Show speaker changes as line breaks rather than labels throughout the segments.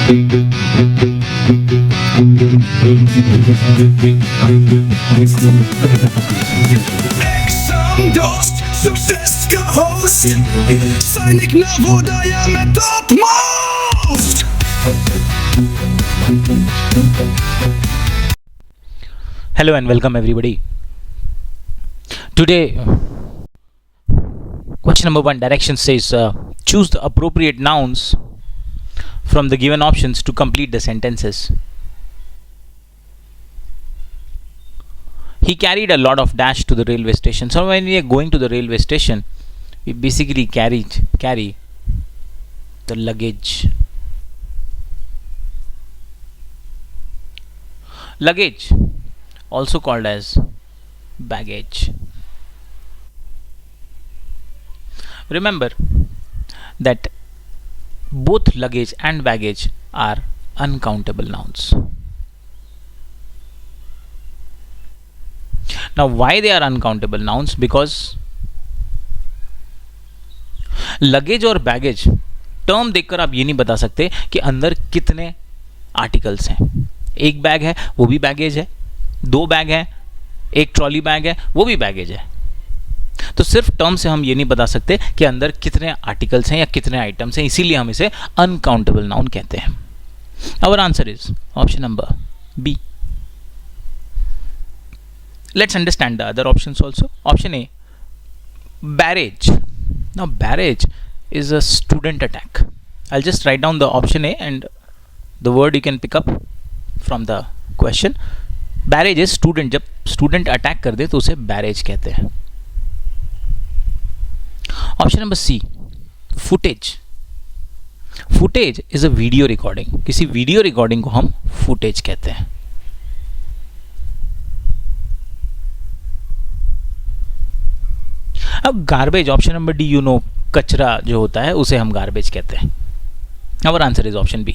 Dost sukces का host सैनिक नवोदया में top most.
Hello and welcome everybody. Today question number 1 direction says choose the appropriate nouns from the given options to complete the sentences. He carried a lot of dash to the railway station. So when we are going to the railway station, we basically carry the luggage. Luggage, also called as baggage. Remember that both luggage and baggage are uncountable nouns. Now why they are uncountable nouns? Because luggage और baggage term देखकर आप ये नहीं बता सकते कि अंदर कितने आर्टिकल्स हैं. एक बैग है वो भी बैगेज है, दो बैग है, एक ट्रॉली बैग है वो भी बैगेज है. तो सिर्फ टर्म से हम ये नहीं बता सकते कि अंदर कितने आर्टिकल्स हैं या कितने आइटम्स हैं, इसीलिए हम इसे अनकाउंटेबल नाउन कहते हैं. Our answer is option number B. Let's understand the other options also. Option A, barrage. Now barrage is a student attack. I'll just write down the option A and the word you can pick up from the question. Barrage is student. जब student attack कर दे तो उसे barrage कहते हैं. Option number C, footage. Footage is a video recording. किसी video recording को हम footage कहते हैं. अब garbage, option number D, you know, कचरा जो होता है उसे हम गार्बेज कहते हैं. Our answer is option B.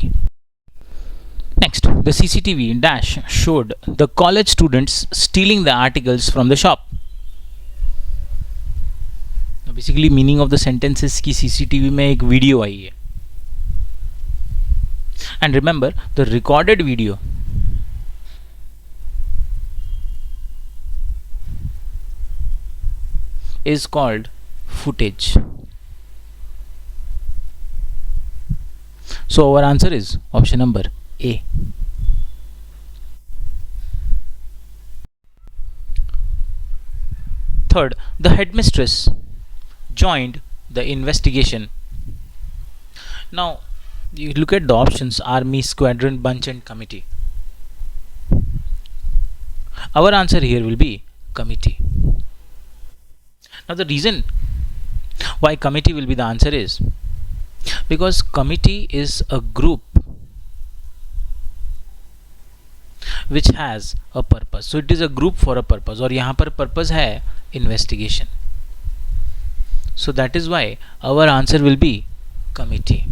Next, the CCTV dash showed the college students stealing the articles from the shop. Basically meaning of the sentences की CCTV में एक वीडियो आई है. And remember the recorded video is called footage. So our answer is option number A. Third, the headmistress joined the investigation. Now you look at the options: army, squadron, bunch and committee. Our answer here will be committee. Now the reason why committee will be the answer is because committee is a group which has a purpose. So it is a group for a purpose और यहाँ पर purpose है investigation. So that is why our answer will be committee.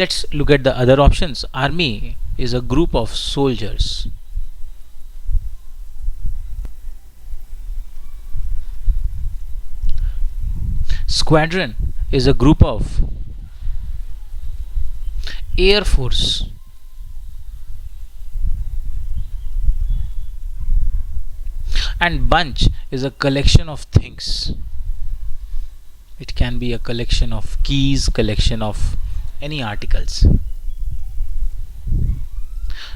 Let's look at the other options. Army is a group of soldiers. Squadron is a group of Air Force. And bunch is a collection of things. It can be a collection of keys, collection of any articles.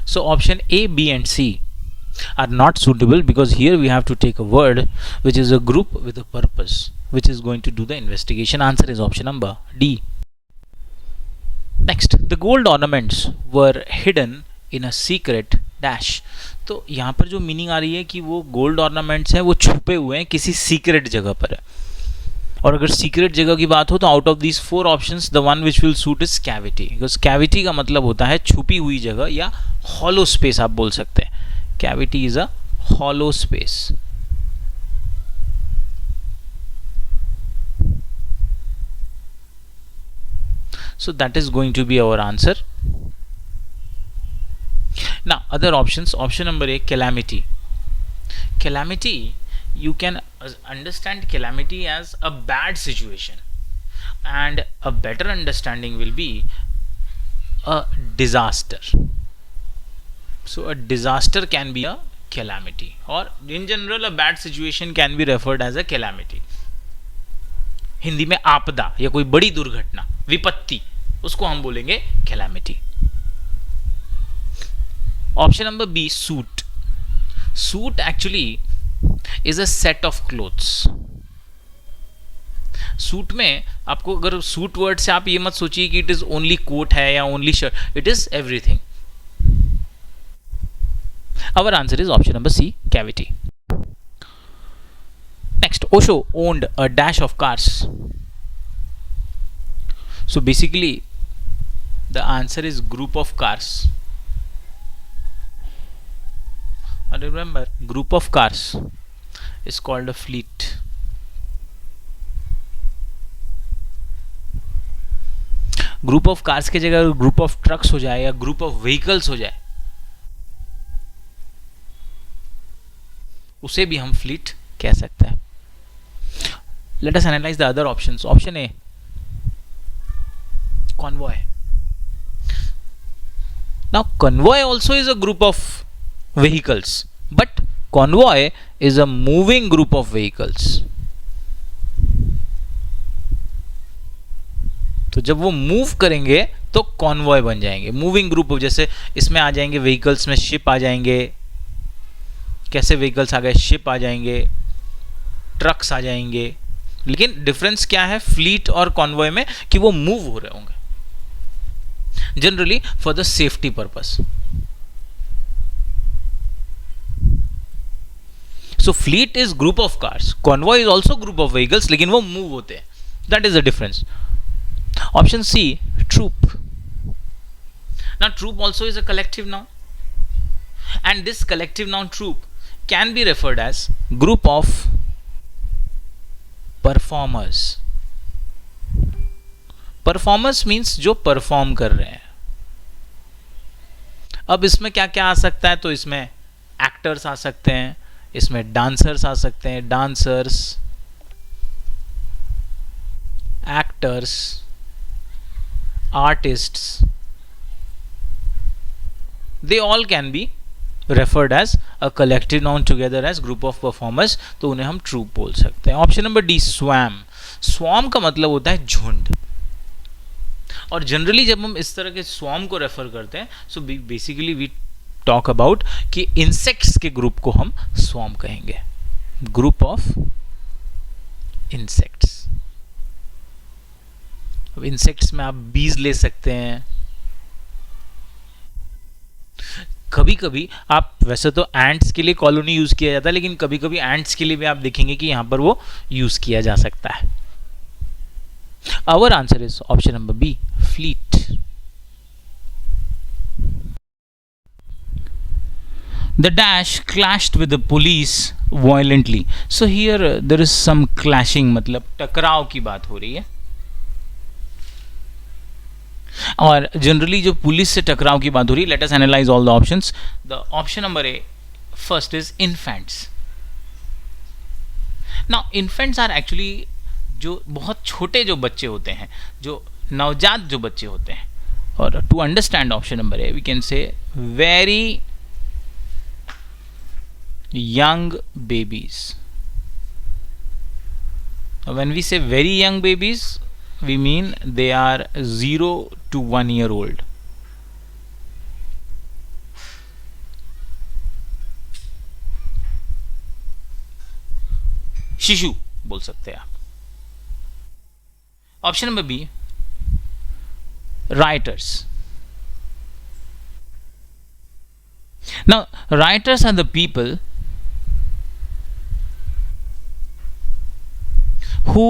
So option A, B and C are not suitable because here we have to take a word which is a group with a purpose, which is going to do the investigation. Answer is option number D. Next, the gold ornaments were hidden in a secret dash. तो यहाँ पर जो meaning आ रही है कि वो gold ornaments हैं वो छुपे हुए हैं किसी सीक्रेट जगह पर है. और अगर सीक्रेट जगह की बात हो तो out of these 4 options the one which will suit is cavity. Because cavity का मतलब होता है छुपी हुई जगह या हॉलो स्पेस आप बोल सकते हैं. Cavity is a hollow space. So that is going to be our answer. Now other options, option number A, calamity. Calamity, you can understand calamity as a bad situation. and a better understanding will be a disaster. So a disaster can be a calamity, or in general a bad situation can be referred as a calamity. Hindi में आपदा या कोई बड़ी दुर्घटना, विपत्ति, उसको हम बोलेंगे calamity. Option number B, suit. Suit actually is a set of clothes. Suit में आपको, अगर सूट वर्ड से आप ये मत सोचिए कि इट इज ओनली कोट है या only shirt, it is everything. Our answer is option number C, cavity. Next, Osho owned a dash of cars. So basically, the answer is group of cars. And remember, group of cars is called a fleet. Group of cars की जगह group of trucks हो जाए या group of vehicles हो जाए, उसे भी हम फ्लीट कह सकते हैं. Late us analyse the other options. Option A, convoy. Now convoy also is a group of vehicles, but convoy is a moving group of vehicles. तो जब वो मूव करेंगे तो कॉन्वॉय बन जाएंगे, मूविंग ग्रुप. जैसे इसमें आ जाएंगे व्हीकल्स में, शिप आ जाएंगे. कैसे व्हीकल्स आ गए, शिप आ जाएंगे, ट्रक्स आ जाएंगे. लेकिन डिफरेंस क्या है फ्लीट और कॉन्वॉय में, कि वो मूव हो रहे होंगे generally for the safety purpose. So fleet is group of cars, convoy is also group of vehicles, लेकिन वो मूव होते हैं. That is the difference. Option C, troop. Now troop also is a collective noun, and this collective noun troop can be referred as group of performers. Performers means जो perform कर रहे हैं. अब इसमें क्या क्या आ सकता है, तो इसमें actors आ सकते हैं, इसमें dancers आ सकते हैं, dancers, actors, artists, they all can be referred as a collective noun together as group of performers, तो उन्हें हम troop बोल सकते हैं. Option number D, swam. swam का मतलब होता है झुंड, और जनरली जब हम इस तरह के swam को रेफर करते हैं, so basically we talk about कि इंसेक्ट्स के ग्रुप को हम swam कहेंगे, ग्रुप ऑफ इंसेक्ट्स. अब इंसेक्ट्स में आप बीज ले सकते हैं. कभी कभी आप, वैसे तो एंट्स के लिए कॉलोनी यूज किया जाता है, लेकिन कभी कभी एंट्स के लिए भी आप देखेंगे कि यहां पर वो यूज किया जा सकता है. Our answer is option number B, fleet. The dash clashed with the police violently. So here there is some clashing, मतलब टकराव की बात हो रही है. और जनरली जो पुलिस से टकराव की बात हो रही है. Let us analyse all the options. The option number A first is infants. Now infants are actually जो बहुत छोटे जो बच्चे होते हैं, जो नवजात जो बच्चे होते हैं. और to understand option number A we can say very young babies. When we say very young babies, we mean they are 0 to 1 year old. शिशु बोल सकते हैं आप. Option number B, rioters. Now writers are the people who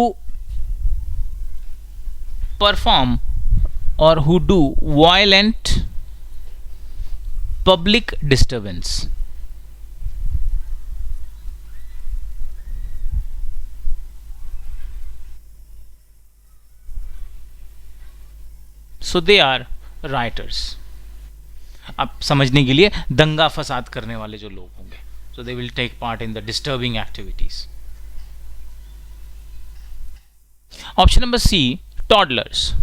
perform or who do violent public disturbance. So they are writers. आप समझने के लिए दंगा फसाद करने वाले जो लोग होंगे, so they will take part in the disturbing activities. Option number C, toddlers.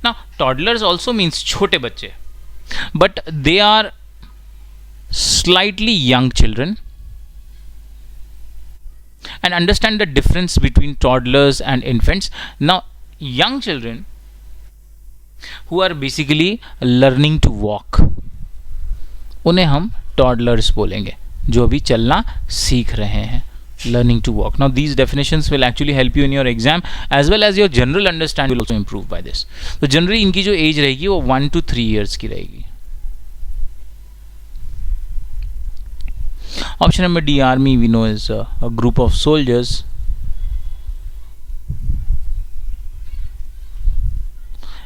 Now toddlers also means छोटे बच्चे, but they are slightly young children. And understand the difference between toddlers and infants. Now young children who are basically learning to walk, उन्हें हम toddlers बोलेंगे, जो अभी चलना सीख रहे हैं, learning to walk. Now these definitions will actually help you in your exam as well as your general understanding will also improve by this. तो generally इनकी जो age रहेगी वो 1 to 3 years की रहेगी. Option number D, army, we know is a group of soldiers.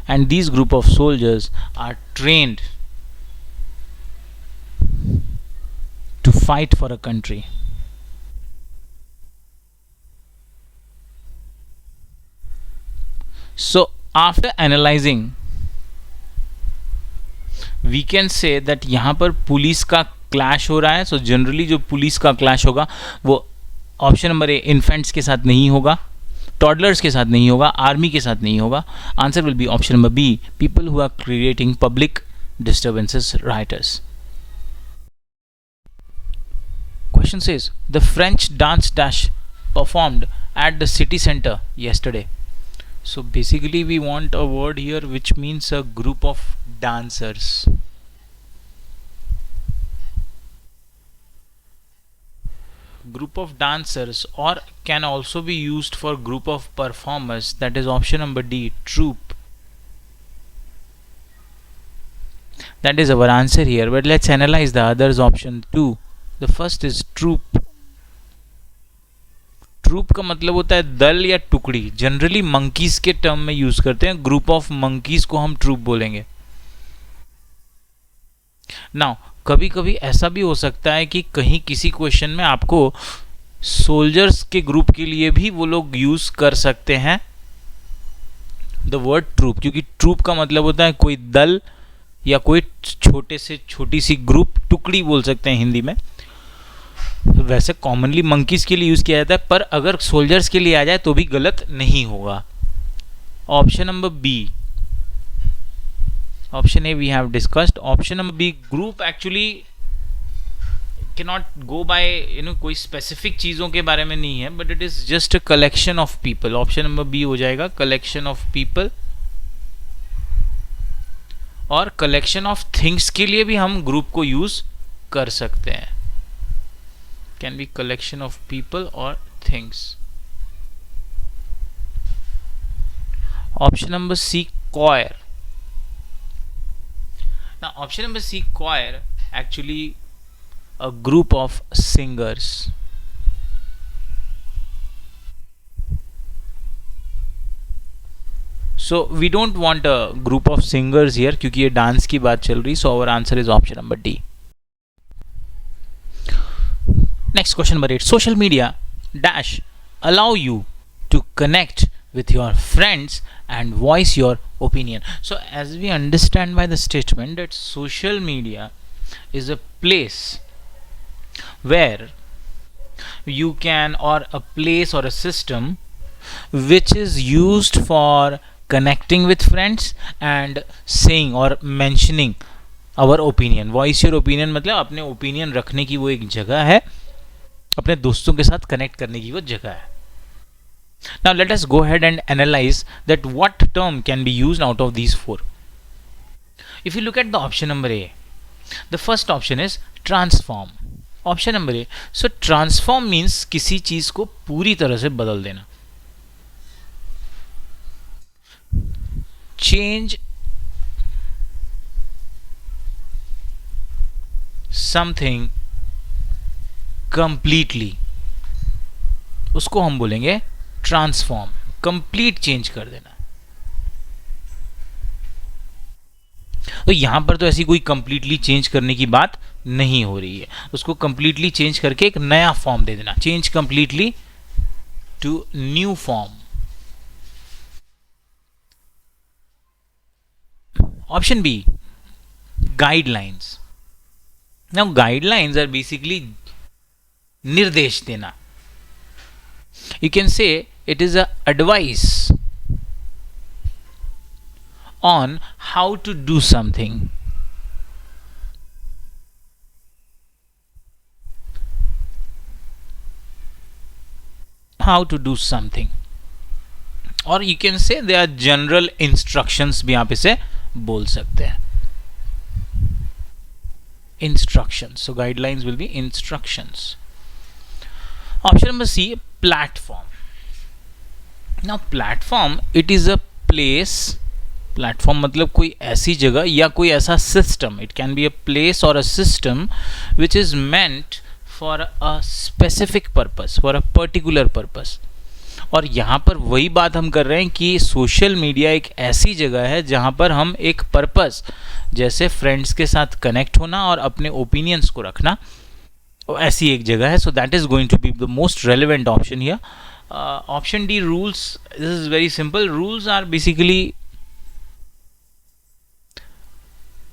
And these group of soldiers are trained to fight for a country. So after analyzing, we can say that यहाँ पर police का clash हो रहा है. So generally जो police का clash होगा वो ऑप्शन नंबर ए इन्फेंट्स के साथ नहीं होगा, टॉडलर्स के साथ नहीं होगा, आर्मी के साथ नहीं होगा. Answer will be option number B, people who are creating public disturbances, rioters. Question says the French dance dash performed at the city center yesterday. So basically we want a word here which means a group of dancers. Group of dancers, or can also be used for group of performers. That is option number D, troupe. That is our answer here, but let's analyze the others option too. The first is troop. Troop का मतलब होता है दल या टुकड़ी. Generally monkeys के term में use करते हैं. ग्रुप ऑफ मंकीज को हम ट्रूप बोलेंगे. नाउ कभी कभी ऐसा भी हो सकता है कि कहीं किसी क्वेश्चन में आपको सोल्जर्स के ग्रुप के लिए भी वो लोग यूज कर सकते हैं द वर्ड ट्रूप, क्योंकि ट्रूप का मतलब होता है कोई दल या कोई छोटे से छोटी सी ग्रुप, टुकड़ी बोल सकते हैं हिंदी में. वैसे कॉमनली मंकीज के लिए यूज किया जाता है, पर अगर सोल्जर्स के लिए आ जाए तो भी गलत नहीं होगा. Option number B, option A we have discussed. Option number B, group actually cannot go by कोई स्पेसिफिक चीजों के बारे में नहीं है, but it is just a collection of people. Option number B हो जाएगा, कलेक्शन ऑफ पीपल. और कलेक्शन ऑफ थिंग्स के लिए भी हम ग्रुप को यूज कर सकते हैं. Can be collection of people or things. Option number C, choir. Now option number C, choir, actually a group of singers. So we don't want a group of singers here क्योंकि ये dance की बात चल रही. So our answer is option number D. Next, question number 8. Social media dash allow you to connect with your friends and voice your opinion. So as we understand by the statement that social media is a place where you can, or a place or a system which is used for connecting with friends and saying or mentioning our opinion. Voice your opinion मतलब अपने opinion रखने की वो एक जगह है, अपने दोस्तों के साथ कनेक्ट करने की वो जगह है. Now let us go ahead and analyze that what term can be used out of these four. If you look at the option number A, the first option is transform. Option number A. So transform means किसी चीज को पूरी तरह से बदल देना. Change something completely, उसको हम बोलेंगे ट्रांसफॉर्म. कंप्लीट चेंज कर देना. तो यहां पर तो ऐसी कोई कंप्लीटली चेंज करने की बात नहीं हो रही है. उसको कंप्लीटली चेंज करके एक नया फॉर्म दे देना. Change completely to new form. Option B, guidelines. Now guidelines are basically निर्देश देना. You can say It is a advice on how to do something. How to do something, और you can say they are general instructions भी आप इसे बोल सकते हैं. Instructions. So guidelines will be instructions. Option number C, platform. Now platform, it is a place. Platform मतलब कोई ऐसी जगह या कोई ऐसा system. It can be a place or a system which is meant for a specific purpose, for a particular purpose. और यहाँ पर वही बात हम कर रहे हैं कि सोशल मीडिया एक ऐसी जगह है जहाँ पर हम एक पर्पस, जैसे फ्रेंड्स के साथ कनेक्ट होना और अपने ओपिनियंस को रखना, ऐसी एक जगह है. So that is going to be the most relevant option here. Option D, rules. This is very simple. Rules are basically,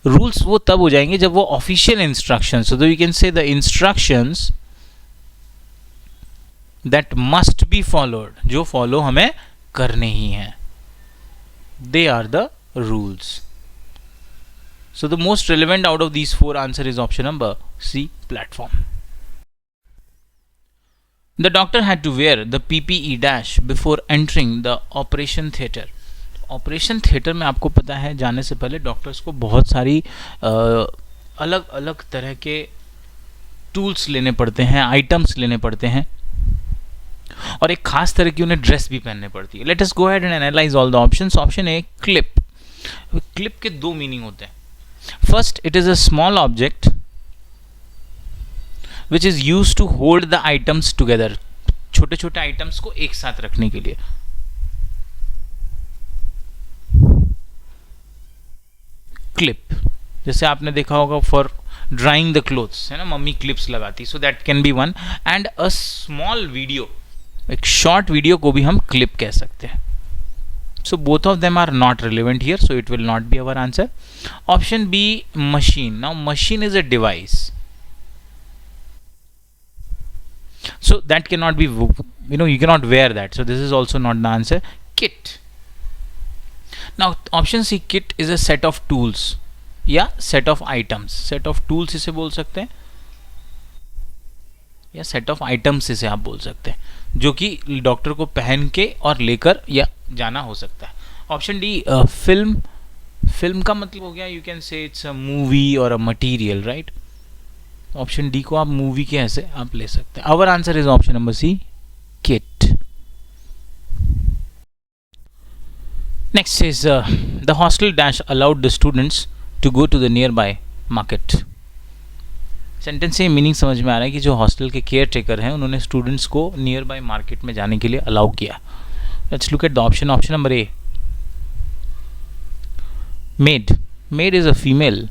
rules वो तब हो जाएंगे जब वो official instruction, so you can say the instructions that must be followed, जो follow हमें करने ही हैं, they are the rules. So the most relevant out of these four answer is option number C, platform. The doctor had to wear the PPE dash before entering the operation theater. Operation theater में आपको पता है जाने से पहले doctors को बहुत सारी अलग अलग तरह के टूल्स लेने पड़ते हैं, आइटम्स लेने पड़ते हैं, और एक खास तरह की उन्हें ड्रेस भी पहनने पड़ती है. Let us go ahead and analyse all the options. Option A, clip. Clip के दो मीनिंग होते हैं. First, it is a small object which is used to hold the items together. छोटे छोटे आइटम्स को एक साथ रखने के लिए. क्लिप, जैसे आपने देखा होगा फॉर ड्राइंग द क्लोथ्स, है ना, मम्मी क्लिप्स लगाती. So that can be one. And a small video, एक शॉर्ट वीडियो को भी हम क्लिप कह सकते हैं. So both of them are not relevant here, so it will not be our answer. Option B, machine. Now machine is a device, so that cannot be, you cannot wear that, so this is also not the answer. Kit. Now option C, kit is a set of tools या set of items. Set of tools इसे बोल सकते हैं या set of items इसे आप बोल सकते हैं, जो कि डॉक्टर को पहन के और लेकर या जाना हो सकता है. Option D, film. फिल्म का मतलब हो गया, you can say it's a movie और a material, right. Option D को आप मूवी के ऐसे आप ले सकते हैं. Our answer is option number C, kit. Next is the hostel dash allowed the students to go to the nearby market. Sentence से मीनिंग समझ में आ रहा है कि जो हॉस्टल के केयर टेकर हैं उन्होंने स्टूडेंट्स को नियर बाय मार्केट में जाने के लिए अलाउ किया. Let's look at the option. Option number A, made. Made is a female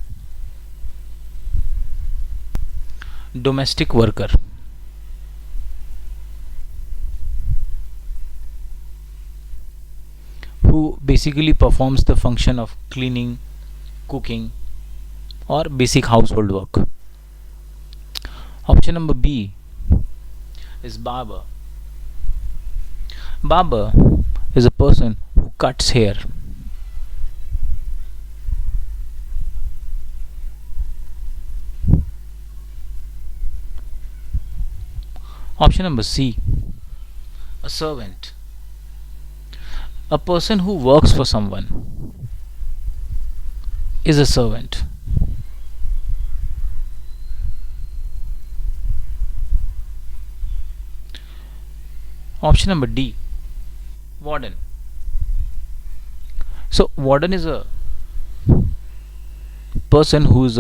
domestic worker who basically performs the function of cleaning, cooking or basic household work. Option number B is barber. Barber is a person who cuts hair. Option number C, a servant. A person who works for someone is a servant. Option number D, warden. So warden is a person who is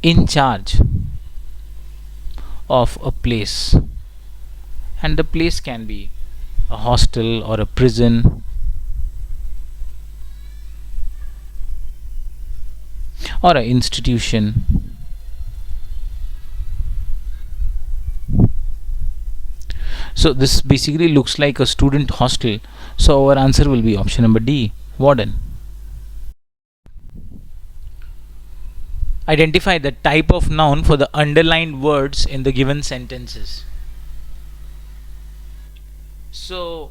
in charge of a place, and the place can be a hostel or a prison or an institution. So this basically looks like a student hostel, so our answer will be option number D, warden. Identify the type of noun for the underlined words in the given sentences. So,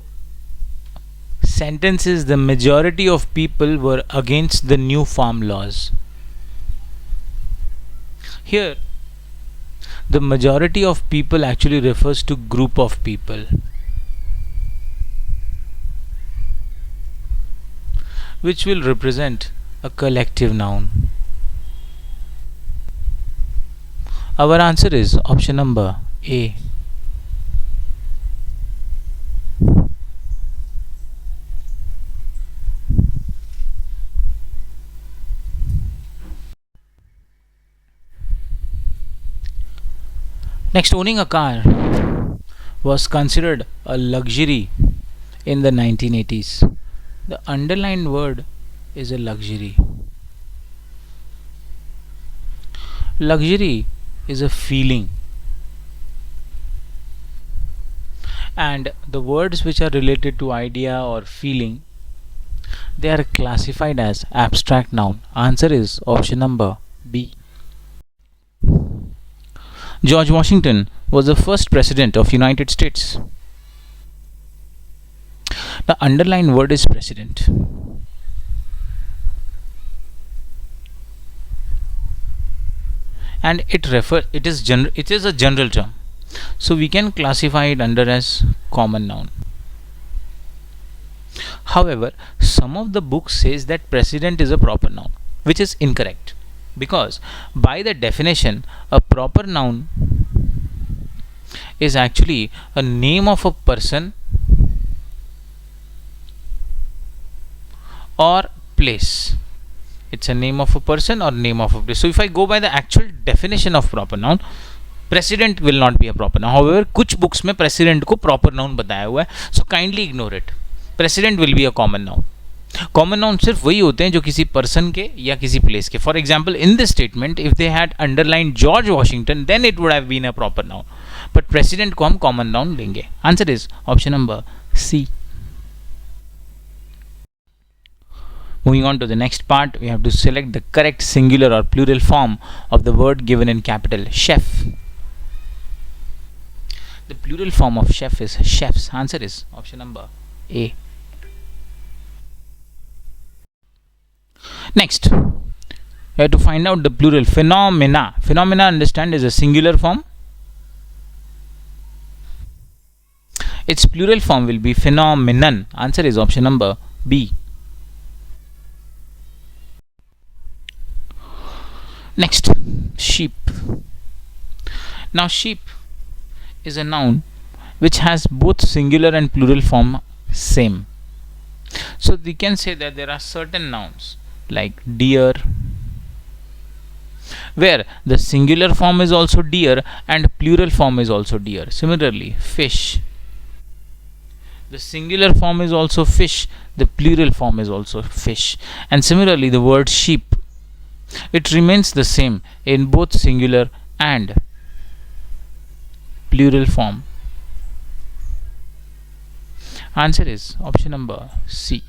sentence is the majority of people were against the new farm laws. Here, the majority of people actually refers to group of people, which will represent a collective noun. Our answer is option number A. Next, owning a car was considered a luxury in the 1980s. The underlined word is a luxury. Luxury is a feeling, and the words which are related to idea or feeling, they are classified as abstract noun. Answer is option number B. George Washington was the first president of United States. The underlined word is president. And it is a general term. So we can classify it under as common noun. However, some of the books says that president is a proper noun, which is incorrect, because by the definition a proper noun is actually a name of a person or place. It's a name of a person or name of a place. So if I go by the actual definition of proper noun, president will not be a proper noun. However, कुछ books में president को proper noun बताया हुआ है, so kindly ignore it. President will be a common noun. Common noun सिर्फ वही होते हैं जो किसी पर्सन के या किसी प्लेस के. For example, in this statement if they had underline George Washington then it would have been a proper noun, but president को हम कॉमन नाउन लेंगे. Answer is option number C. Moving on to the next part, we have to select the correct singular or plural form of the word given in capital chef. The plural form of chef is chefs. Answer is option number A. Next, we have to find out the plural phenomena. Phenomena, understand, is a singular form. Its plural form will be phenomenon. Answer is option number B. Next, sheep. Now, sheep is a noun which has both singular and plural form same. So we can say that there are certain nouns like deer, where the singular form is also deer and plural form is also deer. Similarly, fish, the singular form is also fish, the plural form is also fish. And similarly, the word sheep, it remains the same in both singular and plural form. Answer is option number C.